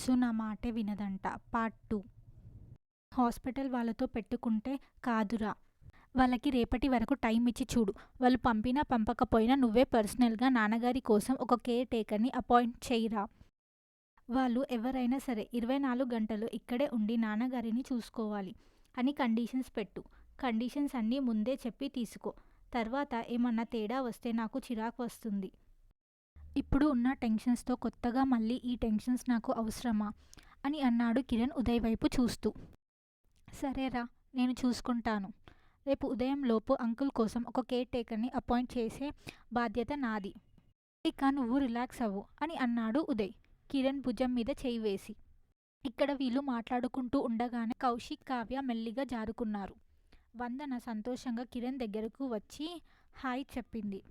తెలుసు నా మాటే వినదంట. పార్ట్ 2. హాస్పిటల్ వాళ్ళతో పెట్టుకుంటే కాదురా. వాళ్ళకి రేపటి వరకు టైం ఇచ్చి చూడు. వాళ్ళు పంపినా పంపకపోయినా నువ్వే పర్సనల్గా నాన్నగారి కోసం ఒక కేర్ టేకర్ని అపాయింట్ చేయిరా. వాళ్ళు ఎవరైనా సరే 24 గంటలు ఇక్కడే ఉండి నాన్నగారిని చూసుకోవాలి అని కండిషన్స్ పెట్టు. కండిషన్స్ అన్నీ ముందే చెప్పి తీసుకో. తర్వాత ఏమన్నా తేడా వస్తే నాకు చిరాకు వస్తుంది. ఇప్పుడు ఉన్న టెన్షన్స్తో కొత్తగా మళ్ళీ ఈ టెన్షన్స్ నాకు అవసరమా అని అన్నాడు కిరణ్ ఉదయ్ వైపు చూస్తూ. సరేరా, నేను చూసుకుంటాను. రేపు ఉదయం లోపు అంకుల్ కోసం ఒక కేర్ టేకర్ని అపాయింట్ చేసే బాధ్యత నాది. ఇక నువ్వు రిలాక్స్ అవ్వు అని అన్నాడు ఉదయ్ కిరణ్ భుజం మీద చేయి వేసి. ఇక్కడ వీళ్ళు మాట్లాడుకుంటూ ఉండగానే కౌశిక్, కావ్య మెల్లిగా జారుకున్నారు. వందన సంతోషంగా కిరణ్ దగ్గరకు వచ్చి హాయ్ చెప్పింది.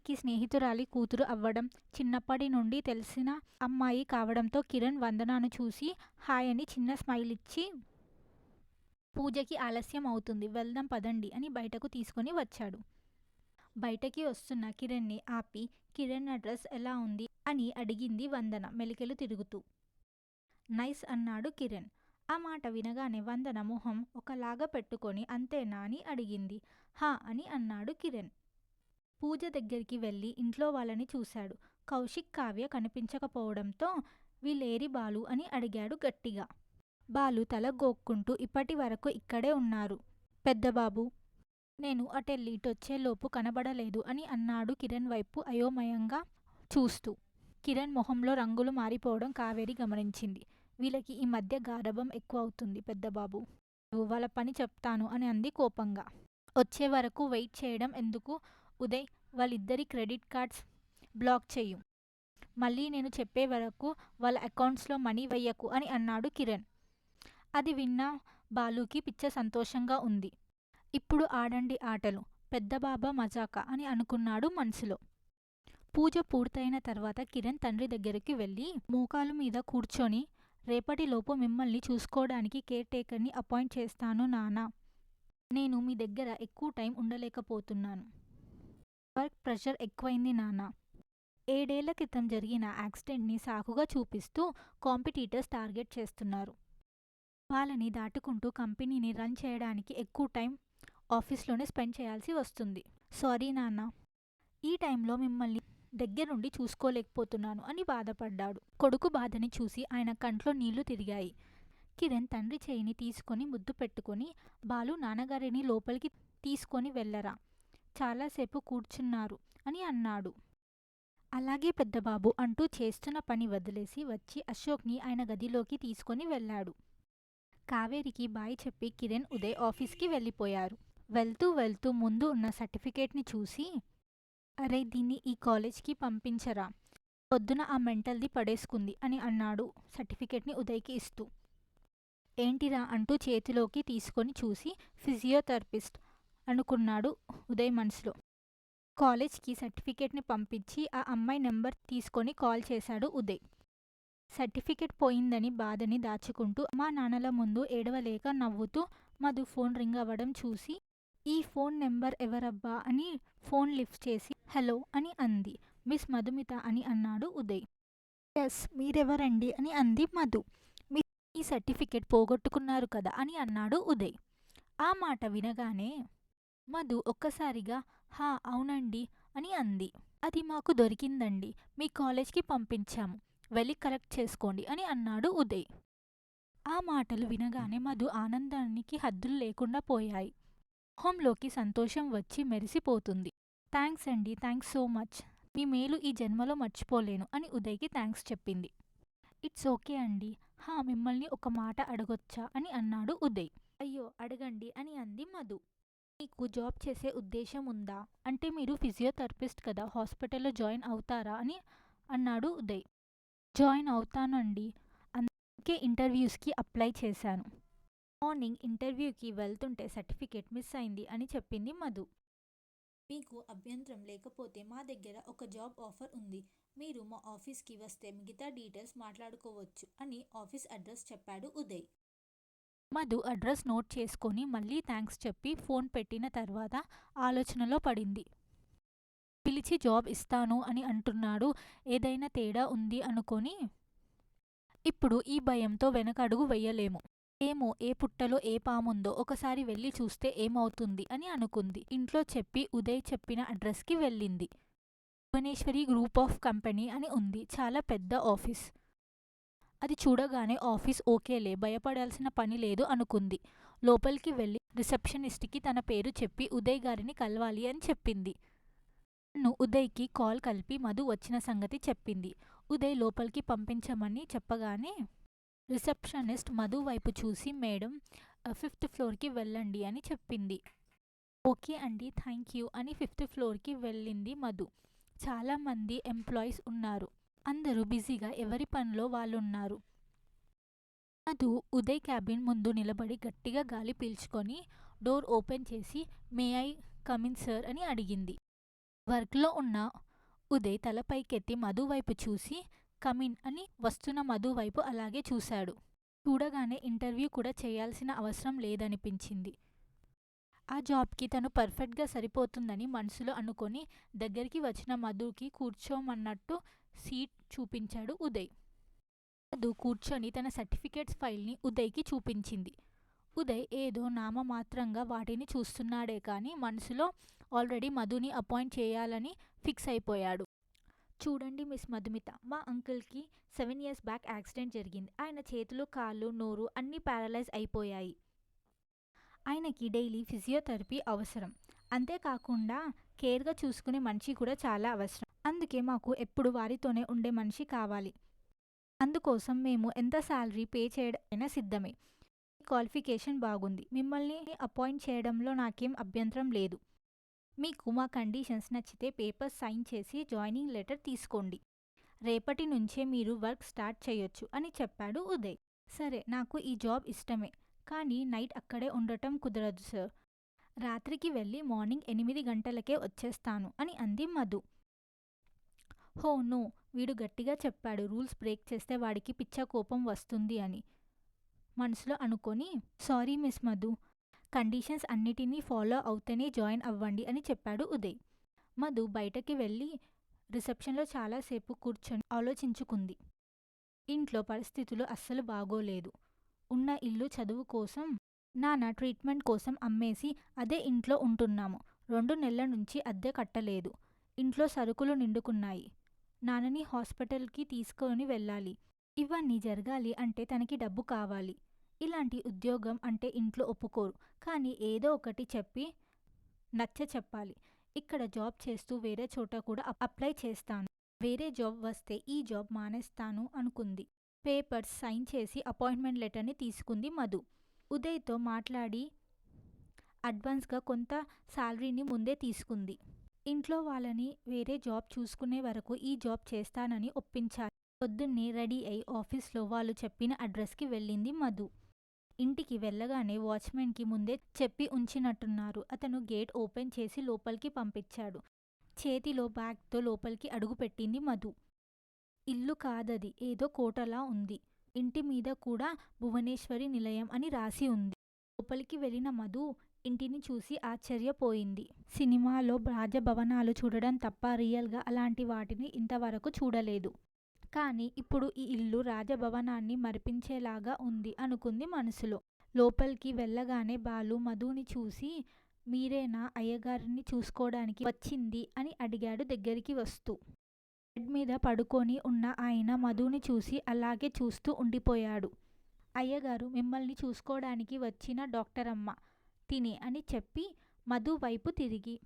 కి స్నేహితురాలి కూతురు అవ్వడం, చిన్నప్పటి నుండి తెలిసిన అమ్మాయి కావడంతో కిరణ్ వందనాను చూసి హాయ్ అని చిన్న స్మైల్ ఇచ్చి పూజకి ఆలస్యం అవుతుంది, వెళ్దాం పదండి అని బయటకు తీసుకొని వచ్చాడు. బయటకి వస్తున్న కిరణ్ని ఆపి కిరణ్ అడ్రస్ ఎలా ఉంది అని అడిగింది వందన మెలికలు తిరుగుతూ. నైస్ అన్నాడు కిరణ్. ఆ మాట వినగానే వందన మొహం ఒకలాగా పెట్టుకొని అంతేనా అని అడిగింది. హా అని అన్నాడు కిరణ్. పూజ దగ్గరికి వెళ్ళి ఇంట్లో వాళ్ళని చూశాడు. కౌశిక్, కావ్య కనిపించకపోవడంతో వీళ్ళేరి బాలు అని అడిగాడు గట్టిగా. బాలు తల గోక్కుంటూ ఇప్పటి వరకు ఇక్కడే ఉన్నారు పెద్దబాబు. నేను అటెళ్ళి ఇటొచ్చేలోపు కనబడలేదు అని అన్నాడు కిరణ్ వైపు అయోమయంగా చూస్తూ. కిరణ్ మొహంలో రంగులు మారిపోవడం కావేరి గమనించింది. వీళ్ళకి ఈ మధ్య గారాబం ఎక్కువ అవుతుంది పెద్దబాబు. వాళ్ళ పని చెప్తాను అని అంది కోపంగా. వచ్చే వరకు వెయిట్ చేయడం ఎందుకు ఉదయ్, వాళ్ళిద్దరి క్రెడిట్ కార్డ్స్ బ్లాక్ చెయ్యు. మళ్ళీ నేను చెప్పే వరకు వాళ్ళ అకౌంట్స్లో మనీ వెయ్యకు అని అన్నాడు కిరణ్. అది విన్న బాలుకి పిచ్చ సంతోషంగా ఉంది. ఇప్పుడు ఆడండి ఆటలు, పెద్దబాబా మజాకా అని అనుకున్నాడు మనసులో. పూజ పూర్తయిన తర్వాత కిరణ్ తండ్రి దగ్గరికి వెళ్ళి మోకాలు మీద కూర్చొని రేపటిలోపు మిమ్మల్ని చూసుకోవడానికి కేర్ టేకర్ని అపాయింట్ చేస్తాను నానా. నేను మీ దగ్గర ఎక్కువ టైం ఉండలేకపోతున్నాను. వర్క్ ప్రెషర్ ఎక్కువైంది నానా. 7 ఏళ్ల క్రితం జరిగిన యాక్సిడెంట్ని సాకుగా చూపిస్తూ కాంపిటీటర్స్ టార్గెట్ చేస్తున్నారు. వాళ్ళని దాటుకుంటూ కంపెనీని రన్ చేయడానికి ఎక్కువ టైం ఆఫీస్లోనే స్పెండ్ చేయాల్సి వస్తుంది. సారీ నాన్న, ఈ టైంలో మిమ్మల్ని దగ్గరుండి చూసుకోలేకపోతున్నాను అని బాధపడ్డాడు. కొడుకు బాధని చూసి ఆయన కంట్లో నీళ్లు తిరిగాయి. కిరణ్ తండ్రి చేయిని తీసుకొని ముద్దు పెట్టుకొని బాలు నాన్నగారిని లోపలికి తీసుకొని వెళ్ళరా, చాలాసేపు కూర్చున్నారు అని అన్నాడు. అలాగే పెద్దబాబు అంటూ చేస్తున్న పని వదిలేసి వచ్చి అశోక్ని ఆయన గదిలోకి తీసుకొని వెళ్ళాడు. కావేరికి బాయ్ చెప్పి కిరణ్, ఉదయ్ ఆఫీస్కి వెళ్ళిపోయారు. వెళ్తూ వెళ్తూ ముందు ఉన్న సర్టిఫికేట్ని చూసి అరే దీన్ని ఈ కాలేజ్కి పంపించరా, పొద్దున ఆ మెంటల్ది పడేసుకుంది అని అన్నాడు సర్టిఫికేట్ని ఉదయ్కి ఇస్తూ. ఏంటిరా అంటూ చేతిలోకి తీసుకొని చూసి ఫిజియోథెరపిస్ట్ అనుకున్నాడు ఉదయ్ మనసులో. కాలేజ్కి సర్టిఫికేట్ని పంపించి ఆ అమ్మాయి నెంబర్ తీసుకొని కాల్ చేశాడు ఉదయ్. సర్టిఫికేట్ పోయిందని బాధని దాచుకుంటూ మా నాన్నల ముందు ఏడవలేక నవ్వుతూ మధు ఫోన్ రింగ్ అవ్వడం చూసి ఈ ఫోన్ నెంబర్ ఎవరబ్బా అని ఫోన్ లిఫ్ట్ చేసి హలో అని అంది. మిస్ మధుమిత అని అన్నాడు ఉదయ్. ఎస్, మీరెవరండి అని అంది మధు. ఈ సర్టిఫికేట్ పోగొట్టుకున్నారు కదా అని అన్నాడు ఉదయ్. ఆ మాట వినగానే మధు ఒక్కసారిగా హా అవునండి అని అంది. అది మాకు దొరికిందండి, మీ కాలేజ్కి పంపించాము, వెళ్ళి కలెక్ట్ చేసుకోండి అని అన్నాడు ఉదయ్. ఆ మాటలు వినగానే మధు ఆనందానికి హద్దులు లేకుండా పోయాయి. మొహంలోకి సంతోషం వచ్చి మెరిసిపోతుంది. థ్యాంక్స్ అండి, థ్యాంక్స్ సో మచ్, మీ మేలు ఈ జన్మలో మర్చిపోలేను అని ఉదయ్కి థ్యాంక్స్ చెప్పింది. ఇట్స్ ఓకే అండి. హా మిమ్మల్ని ఒక మాట అడగొచ్చా అని అన్నాడు ఉదయ్. అయ్యో అడగండి అని అంది మధు. మీకు జాబ్ చేసే ఉద్దేశం ఉందా, అంటే మీరు ఫిజియోథెరపిస్ట్ కదా, హాస్పిటల్లో జాయిన్ అవుతారా అని అన్నాడు ఉదయ్. జాయిన్ అవుతానండి, అందుకే ఇంటర్వ్యూస్కి అప్లై చేశాను. మార్నింగ్ ఇంటర్వ్యూకి వెళ్తుంటే సర్టిఫికేట్ మిస్ అయింది అని చెప్పింది మధు. మీకు అభ్యంతరం లేకపోతే మా దగ్గర ఒక జాబ్ ఆఫర్ ఉంది, మీరు మా ఆఫీస్కి వస్తే మిగతా డీటెయిల్స్ మాట్లాడుకోవచ్చు అని ఆఫీస్ అడ్రస్ చెప్పాడు ఉదయ్. మధు అడ్రస్ నోట్ చేసుకొని మళ్ళీ థ్యాంక్స్ చెప్పి ఫోన్ పెట్టిన తర్వాత ఆలోచనలో పడింది. పిలిచి జాబ్ ఇస్తాను అని అంటున్నాడు, ఏదైనా తేడా ఉంది అనుకొని ఇప్పుడు ఈ భయంతో వెనకడుగు వెయ్యలేము. ఏమో ఏ పుట్టలో ఏ పాముందో ఒకసారి వెళ్ళి చూస్తే ఏమవుతుంది అని అనుకుంది. ఇంట్లో చెప్పి ఉదయ్ చెప్పిన అడ్రస్కి వెళ్ళింది. భువనేశ్వరి గ్రూప్ ఆఫ్ కంపెనీ అని ఉంది. చాలా పెద్ద ఆఫీస్. అది చూడగానే ఆఫీస్ ఓకేలే, భయపడాల్సిన పని లేదు అనుకుంది. లోపలికి వెళ్ళి రిసెప్షనిస్ట్కి తన పేరు చెప్పి ఉదయ్ గారిని కలవాలి అని చెప్పింది. తను ఉదయ్కి కాల్ కలిపి మధు వచ్చిన సంగతి చెప్పింది. ఉదయ్ లోపలికి పంపించమని చెప్పగానే రిసెప్షనిస్ట్ మధు వైపు చూసి మేడం 5th ఫ్లోర్కి వెళ్ళండి అని చెప్పింది. ఓకే అండి, థ్యాంక్ యూ అని 5th ఫ్లోర్కి వెళ్ళింది మధు. చాలామంది ఎంప్లాయీస్ ఉన్నారు. అందరూ బిజీగా ఎవరి పనిలో వాళ్ళున్నారు. మధు ఉదయ్ క్యాబిన్ ముందు నిలబడి గట్టిగా గాలి పీల్చుకొని డోర్ ఓపెన్ చేసి మే ఐ కమిన్ సార్ అని అడిగింది. వర్క్లో ఉన్న ఉదయ్ తలపైకెత్తి మధు వైపు చూసి కమిన్ అని వస్తున్న మధు వైపు అలాగే చూశాడు. చూడగానే ఇంటర్వ్యూ కూడా చేయాల్సిన అవసరం లేదనిపించింది. ఆ జాబ్కి తను పర్ఫెక్ట్గా సరిపోతుందని మనసులో అనుకొని దగ్గరికి వచ్చిన మధుకి కూర్చోమన్నట్టు సీట్ చూపించాడు ఉదయ్. మధు కూర్చొని తన సర్టిఫికేట్స్ ఫైల్ని ఉదయ్కి చూపించింది. ఉదయ్ ఏదో నామమాత్రంగా వాటిని చూస్తున్నాడే కానీ మనసులో ఆల్రెడీ మధుని అపాయింట్ చేయాలని ఫిక్స్ అయిపోయాడు. చూడండి మిస్ మధుమిత, మా అంకుల్కి 7 years బ్యాక్ యాక్సిడెంట్ జరిగింది. ఆయన చేతులు, కాళ్ళు, నోరు అన్నీ ప్యారలైజ్ అయిపోయాయి. ఆయనకి డైలీ ఫిజియోథెరపీ అవసరం. అంతేకాకుండా కేర్గా చూసుకునే మనిషి కూడా చాలా అవసరం. అందుకే మాకు ఎప్పుడు వారితోనే ఉండే మనిషి కావాలి. అందుకోసం మేము ఎంత శాలరీ పే చేయడమైనా సిద్ధమే. క్వాలిఫికేషన్ బాగుంది. మిమ్మల్ని అపాయింట్ చేయడంలో నాకేం అభ్యంతరం లేదు. మీకు మా కండిషన్స్ నచ్చితే పేపర్స్ సైన్ చేసి జాయినింగ్ లెటర్ తీసుకోండి. రేపటి నుంచే మీరు వర్క్ స్టార్ట్ చేయొచ్చు అని చెప్పాడు ఉదయ్. సరే, నాకు ఈ జాబ్ ఇష్టమే, కానీ నైట్ అక్కడే ఉండటం కుదరదు సార్. రాత్రికి వెళ్ళి మార్నింగ్ 8 గంటలకే వచ్చేస్తాను అని అంది మధు. హో నో, వీడు గట్టిగా చెప్పాడు రూల్స్ బ్రేక్ చేస్తే వాడికి పిచ్చ కోపం వస్తుంది అని మనసులో అనుకొని సారీ మిస్ మధు, కండిషన్స్ అన్నిటినీ ఫాలో అవుతేనే జాయిన్ అవ్వండి అని చెప్పాడు ఉదయ్. మధు బయటకి వెళ్ళి రిసెప్షన్లో చాలాసేపు కూర్చొని ఆలోచించుకుంది. ఇంట్లో పరిస్థితులు అస్సలు బాగోలేదు. ఉన్న ఇల్లు చదువు కోసం, నాన్న ట్రీట్మెంట్ కోసం అమ్మేసి అదే ఇంట్లో ఉంటున్నాము. 2 నెలల నుంచి అద్దె కట్టలేదు. ఇంట్లో సరుకులు నిండుకున్నాయి. నాన్నని హాస్పిటల్కి తీసుకొని వెళ్ళాలి. ఇవన్నీ జరగాలి అంటే తనకి డబ్బు కావాలి. ఇలాంటి ఉద్యోగం అంటే ఇంట్లో ఒప్పుకోరు. కానీ ఏదో ఒకటి చెప్పి నచ్చ చెప్పాలి. ఇక్కడ జాబ్ చేస్తూ వేరే చోట కూడా అప్లై చేస్తాను. వేరే జాబ్ వస్తే ఈ జాబ్ మానేస్తాను అనుకుంది. పేపర్స్ సైన్ చేసి అపాయింట్మెంట్ లెటర్ని తీసుకుంది మధు. ఉదయ్తో మాట్లాడి అడ్వాన్స్గా కొంత శాలరీని ముందే తీసుకుంది. ఇంట్లో వాళ్ళని వేరే జాబ్ చూసుకునే వరకు ఈ జాబ్ చేస్తానని ఒప్పించాలి. పొద్దున్నే రెడీ అయి ఆఫీస్లో వాళ్ళు చెప్పిన అడ్రస్కి వెళ్ళింది మధు. ఇంటికి వెళ్ళగానే వాచ్మెన్కి ముందే చెప్పి ఉంచినట్టున్నారు. అతను గేట్ ఓపెన్ చేసి లోపలికి పంపించాడు. చేతిలో బ్యాగ్తో లోపలికి అడుగుపెట్టింది మధు. ఇల్లు కాదది, ఏదో కోటలా ఉంది. ఇంటి మీద కూడా భువనేశ్వరి నిలయం అని రాసి ఉంది. లోపలికి వెళ్ళిన మధు ఇంటిని చూసి ఆశ్చర్యపోయింది. సినిమాలో రాజభవనాలు చూడడం తప్ప రియల్గా అలాంటి వాటిని ఇంతవరకు చూడలేదు. కానీ ఇప్పుడు ఈ ఇల్లు రాజభవనాన్ని మరిపించేలాగా ఉంది అనుకుంది మనసులో. లోపలికి వెళ్ళగానే బాలు మధుని చూసి మీరేనా అయ్యగారిని చూసుకోవడానికి వచ్చింది అని అడిగాడు దగ్గరికి వస్తూ. బెడ్ మీద పడుకొని ఉన్న ఆయన మధుని చూసి అలాగే చూస్తూ ఉండిపోయాడు. అయ్యగారు మిమ్మల్ని చూసుకోవడానికి వచ్చిన డాక్టరమ్మ తినే అని చెప్పి మధు వైపు తిరిగి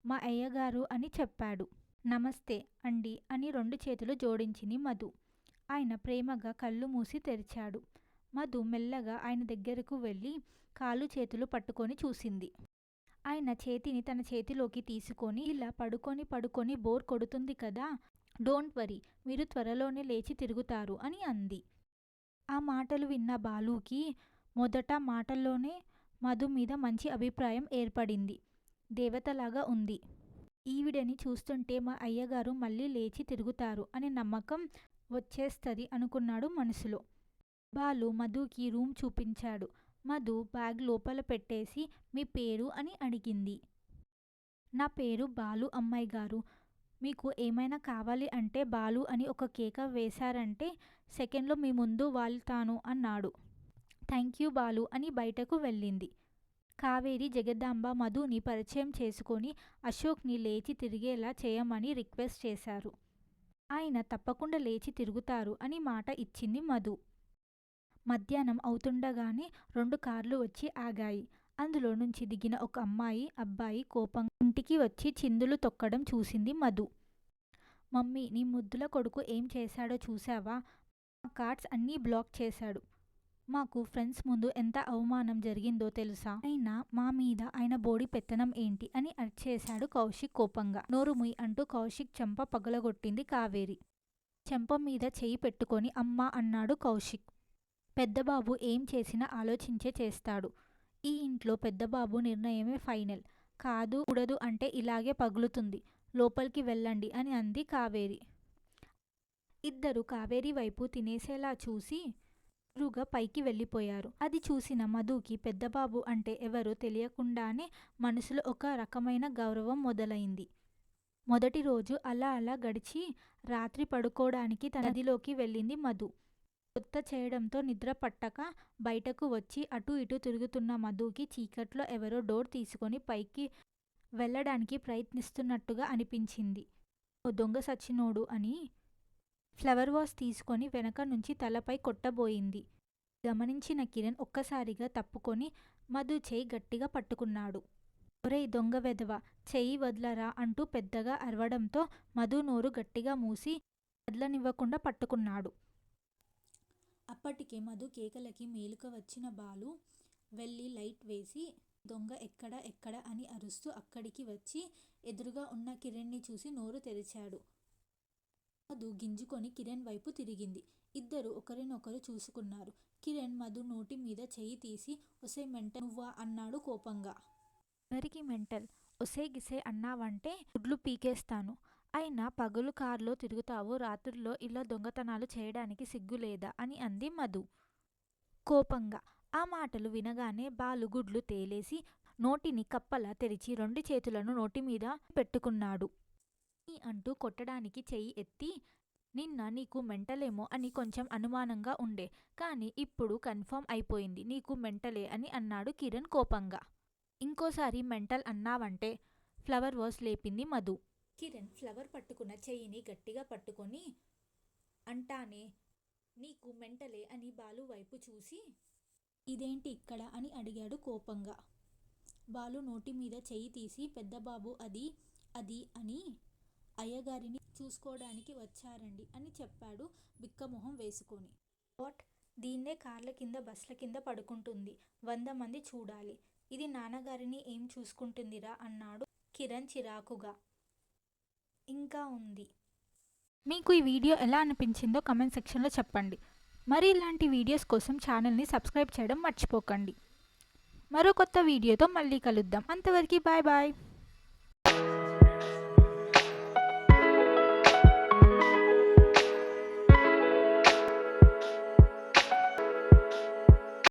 మా అయ్యగారు అని చెప్పాడు. నమస్తే అండి అని 2 చేతులు జోడించింది మధు. ఆయన ప్రేమగా కళ్ళు మూసి తెరిచాడు. మధు మెల్లగా ఆయన దగ్గరకు వెళ్ళి కాళ్ళు చేతులు పట్టుకొని చూసింది. ఆయన చేతిని తన చేతిలోకి తీసుకొని ఇలా పడుకొని బోర్ కొడుతుంది కదా, డోంట్ వరీ, మీరు త్వరలోనే లేచి తిరుగుతారు అని అంది. ఆ మాటలు విన్న బాలుకి మొదట మాటల్లోనే మధు మీద మంచి అభిప్రాయం ఏర్పడింది. దేవతలాగా ఉంది. ఈవిడని చూస్తుంటే మా అయ్యగారు మళ్ళీ లేచి తిరుగుతారు అనే నమ్మకం వచ్చేస్తుంది అనుకున్నాడు మనసులో. బాలు మధుకి రూమ్ చూపించాడు. మధు బ్యాగ్ లోపల పెట్టేసి మీ పేరు అని అడిగింది. నా పేరు బాలు అమ్మాయి గారు. మీకు ఏమైనా కావాలి అంటే బాలు అని ఒక కేక వేశారంటే సెకండ్లో మీ ముందు వాళ్తాను అన్నాడు. థ్యాంక్ యూ బాలు అని బయటకు వెళ్ళింది. కావేరి జగదాంబ మధుని పరిచయం చేసుకొని అశోక్ని లేచి తిరిగేలా చేయమని రిక్వెస్ట్ చేశారు. ఆయన తప్పకుండా లేచి తిరుగుతారు అని మాట ఇచ్చింది మధు. మధ్యాహ్నం అవుతుండగానే 2 కార్లు వచ్చి ఆగాయి. అందులో నుంచి దిగిన ఒక అమ్మాయి అబ్బాయి కోపంగా ఇంటికి వచ్చి చిందులు తొక్కడం చూసింది మధు. మమ్మీ, నీ ముద్దుల కొడుకు ఏం చేశాడో చూసావా? మా కార్డ్స్ అన్నీ బ్లాక్ చేశాడు. మాకు ఫ్రెండ్స్ ముందు ఎంత అవమానం జరిగిందో తెలుసా? అయినా మా మీద ఆయన బోడి పెత్తనం ఏంటి అని అరిచేశాడు కౌశిక్ కోపంగా. నోరుముయ్ అంటూ కౌశిక్ చెంప పగలగొట్టింది కావేరి. చెంప మీద చెయ్యి పెట్టుకొని అమ్మా అన్నాడు కౌశిక్. పెద్దబాబు ఏం చేసినా ఆలోచించే చేస్తాడు. ఈ ఇంట్లో పెద్దబాబు నిర్ణయమే ఫైనల్. కాదు కూడదు అంటే ఇలాగే పగులుతుంది. లోపలికి వెళ్ళండి అని అంది కావేరి. ఇద్దరు కావేరి వైపు తినేసేలా చూసి ఎదురుగా పైకి వెళ్ళిపోయారు. అది చూసిన మధుకి పెద్దబాబు అంటే ఎవరో తెలియకుండానే మనసులో ఒక రకమైన గౌరవం మొదలైంది. మొదటి రోజు అలా అలా గడిచి రాత్రి పడుకోవడానికి తన గదిలోకి వెళ్ళింది మధు. కొత్త చేయడంతో నిద్ర పట్టక బయటకు వచ్చి అటూ ఇటూ తిరుగుతున్న మధుకి చీకట్లో ఎవరో డోర్ తీసుకొని పైకి వెళ్ళడానికి ప్రయత్నిస్తున్నట్టుగా అనిపించింది. ఓ దొంగ సచ్చినోడు అని ఫ్లవర్ వాస్ తీసుకొని వెనక నుంచి తలపై కొట్టబోయింది. గమనించిన కిరణ్ ఒక్కసారిగా తప్పుకొని మధు చేయి గట్టిగా పట్టుకున్నాడు. ఒరేయ్ దొంగ వెధవ, చెయ్యి వదలరా అంటూ పెద్దగా అరవడంతో మధు నోరు గట్టిగా మూసి వదలనివ్వకుండా పట్టుకున్నాడు. అప్పటికే మధు కేకలకి మేలుక వచ్చిన బాలు వెళ్ళి లైట్ వేసి దొంగ ఎక్కడ ఎక్కడ అని అరుస్తూ అక్కడికి వచ్చి ఎదురుగా ఉన్న కిరణ్ని చూసి నోరు తెరిచాడు. మధు గింజుకొని కిరణ్ వైపు తిరిగింది. ఇద్దరు ఒకరినొకరు చూసుకున్నారు. కిరణ్ మధు నోటి మీద చెయ్యి తీసి ఒసే మెంటల్ నువ్వా అన్నాడు కోపంగా. ఎవరికి మెంటల్? ఒసే గిసే అన్నావంటే గుడ్లు పీకేస్తాను. అయినా పగలు కారులో తిరుగుతావు, రాత్రుల్లో ఇలా దొంగతనాలు చేయడానికి సిగ్గులేదా అని అంది మధు కోపంగా. ఆ మాటలు వినగానే బాలు గుడ్లు తేలేసి నోటిని కప్పలా తెరిచి 2 చేతులను నోటిమీద పెట్టుకున్నాడు. అంటూ కొట్టడానికి చెయ్యి ఎత్తి నిన్న నీకు మెంటలేమో అని కొంచెం అనుమానంగా ఉండే, కానీ ఇప్పుడు కన్ఫర్మ్ అయిపోయింది నీకు మెంటలే అని అన్నాడు కిరణ్ కోపంగా. ఇంకోసారి మెంటల్ అన్నావంటే ఫ్లవర్ వాస్ లేపింది మధు. కిరణ్ ఫ్లవర్ పట్టుకున్న చెయ్యిని గట్టిగా పట్టుకొని అంటానే నీకు మెంటలే అని బాలు వైపు చూసి ఇదేంటి ఇక్కడ అని అడిగాడు కోపంగా. బాలు నోటి మీద చెయ్యి తీసి పెద్దబాబు అది అది అని అయ్యగారిని చూసుకోవడానికి వచ్చారండి అని చెప్పాడు బిక్కమొహం వేసుకొని. వాట్? దీన్నే కార్ల కింద బస్ల కింద పడుకుంటుంది, 100 మంది చూడాలి, ఇది నాన్నగారిని ఏం చూసుకుంటుందిరా అన్నాడు కిరణ్ చిరాకుగా. ఇంకా ఉంది. మీకు ఈ వీడియో ఎలా అనిపించిందో కమెంట్ సెక్షన్లో చెప్పండి. మరి ఇలాంటి వీడియోస్ కోసం ఛానల్ని సబ్స్క్రైబ్ చేయడం మర్చిపోకండి. మరో కొత్త వీడియోతో మళ్ళీ కలుద్దాం. అంతవరకు బాయ్ బాయ్.